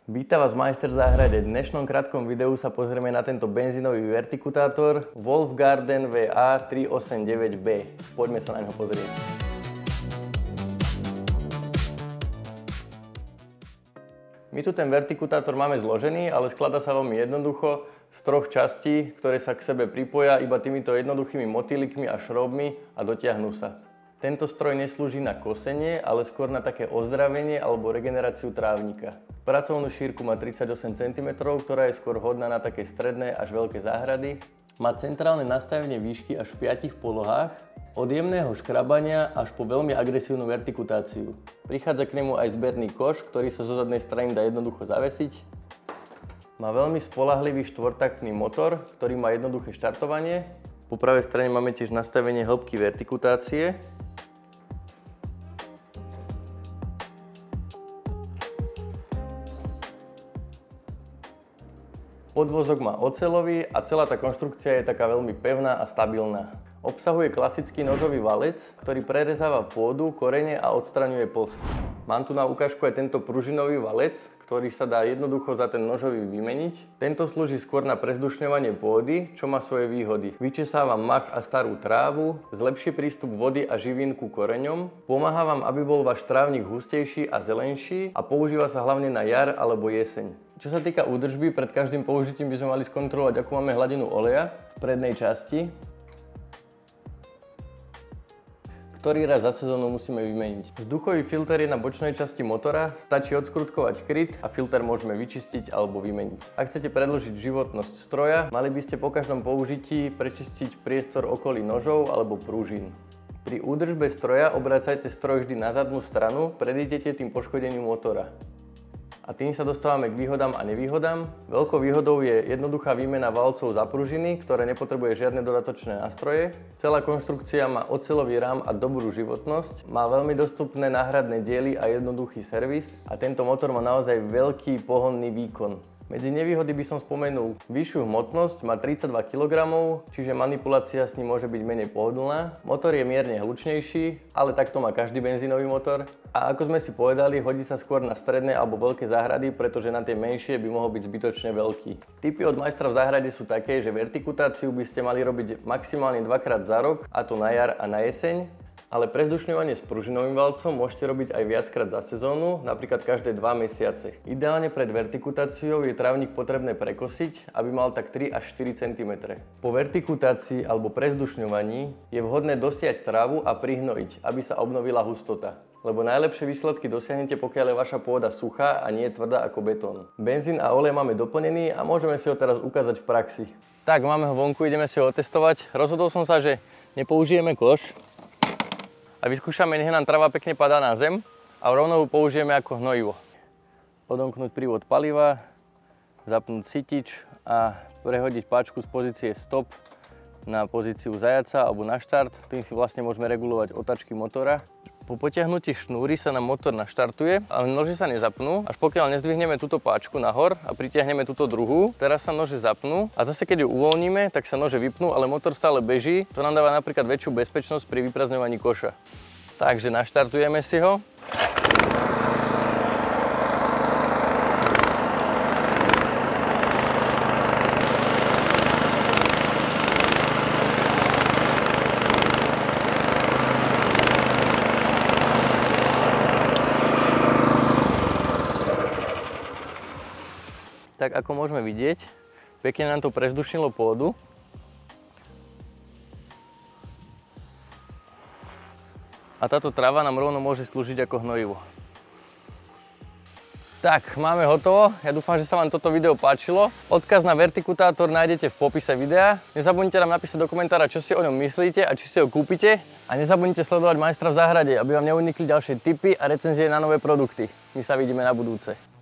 Vítam vás majster v záhrade. V dnešnom krátkom videu sa pozrieme na tento benzínový vertikutátor Wolfgarten VA389B. Poďme sa na ňo pozrieť. My tu ten vertikutátor máme zložený, ale skladá sa veľmi jednoducho z troch častí, ktoré sa k sebe pripoja iba týmito jednoduchými motýlikmi a šroubmi a dotiahnu sa. Tento stroj neslúži na kosenie, ale skôr na také ozdravenie alebo regeneráciu trávnika. Pracovnú šírku má 38 cm, ktorá je skôr hodná na také stredné až veľké záhrady. Má centrálne nastavenie výšky až v 5 polohách, od jemného škrabania až po veľmi agresívnu vertikutáciu. Prichádza k nemu aj zberný koš, ktorý sa zo zadnej strany dá jednoducho zavesiť. Má veľmi spoľahlivý štvortaktný motor, ktorý má jednoduché štartovanie. Po pravej strane máme tiež nastavenie hĺbky vertikutácie. Podvozok má oceľový a celá tá konštrukcia je taká veľmi pevná a stabilná. Obsahuje klasický nožový valec, ktorý prerezáva pôdu, korene a odstraňuje plst. Mám tu na ukážku aj tento pružinový valec, ktorý sa dá jednoducho za ten nožový vymeniť. Tento slúži skôr na prezdušňovanie pôdy, čo má svoje výhody. Vyčesáva mach a starú trávu, zlepší prístup vody a živín ku koreňom, pomáha vám, aby bol váš trávnik hustejší a zelenší a používa sa hlavne na jar alebo jeseň. Čo sa týka údržby, pred každým použitím by sme mali skontrolovať, akú máme hladinu oleja v prednej časti, ktorý raz za sezónu musíme vymeniť. Vzduchový filter je na bočnej časti motora, stačí odskrutkovať kryt a filter môžeme vyčistiť alebo vymeniť. Ak chcete predĺžiť životnosť stroja, mali by ste po každom použití prečistiť priestor okolí nožov alebo prúžin. Pri údržbe stroja obracajte stroj vždy na zadnú stranu, predídete tým poškodením motora. A tým sa dostávame k výhodám a nevýhodám. Veľkou výhodou je jednoduchá výmena valcov za pružiny, ktoré nepotrebuje žiadne dodatočné nástroje. Celá konštrukcia má oceľový rám a dobrú životnosť. Má veľmi dostupné náhradné diely a jednoduchý servis. A tento motor má naozaj veľký pohonný výkon. Medzi nevýhody by som spomenul vyššiu hmotnosť, má 32 kg, čiže manipulácia s ním môže byť menej pohodlná. Motor je mierne hlučnejší, ale takto má každý benzínový motor. A ako sme si povedali, hodí sa skôr na stredné alebo veľké záhrady, pretože na tie menšie by mohol byť zbytočne veľký. Tipy od majstra v záhrade sú také, že vertikutáciu by ste mali robiť maximálne 2-krát za rok, a to na jar a na jeseň. Ale prezdušňovanie s pružinovým valcom môžete robiť aj viackrát za sezónu, napríklad každé 2 mesiace. Ideálne pred vertikutáciou je trávnik potrebné prekosiť, aby mal tak 3 až 4 cm. Po vertikutácii alebo prezdušňovaní je vhodné dosiať trávu a prihnojiť, aby sa obnovila hustota. Lebo najlepšie výsledky dosiahnete, pokiaľ je vaša pôda suchá a nie tvrdá ako betón. Benzín a olej máme doplnený a môžeme si ho teraz ukázať v praxi. Tak, máme ho vonku, ideme si ho otestovať. Rozhodol som sa, že nepoužijeme koš a vyskúšame, nech nám tráva pekne padá na zem a rovno ho použijeme ako hnojivo. Odomknúť prívod paliva, zapnúť sytič a prehodiť páčku z pozície stop na pozíciu zajaca alebo na štart. Tým si vlastne môžeme regulovať otáčky motora. Po potiahnutí šnúry sa nám motor naštartuje, ale nože sa nezapnú, až pokiaľ nezdvihneme túto páčku nahor a pritiahneme túto druhú. Teraz sa nože zapnú a zase keď ju uvoľníme, tak sa nože vypnú, ale motor stále beží. To nám dáva napríklad väčšiu bezpečnosť pri vyprázdňovaní koša. Takže naštartujeme si ho. Tak ako môžeme vidieť, pekne nám to prezdušnilo pôdu. A táto tráva nám rovno môže slúžiť ako hnojivo. Tak, máme hotovo. Ja dúfam, že sa vám toto video páčilo. Odkaz na vertikutátor nájdete v popise videa. Nezabudnite nám napísať do komentára, čo si o ňom myslíte a či si ho kúpite. A nezabudnite sledovať majstra v záhrade, aby vám neunikli ďalšie tipy a recenzie na nové produkty. My sa vidíme na budúce.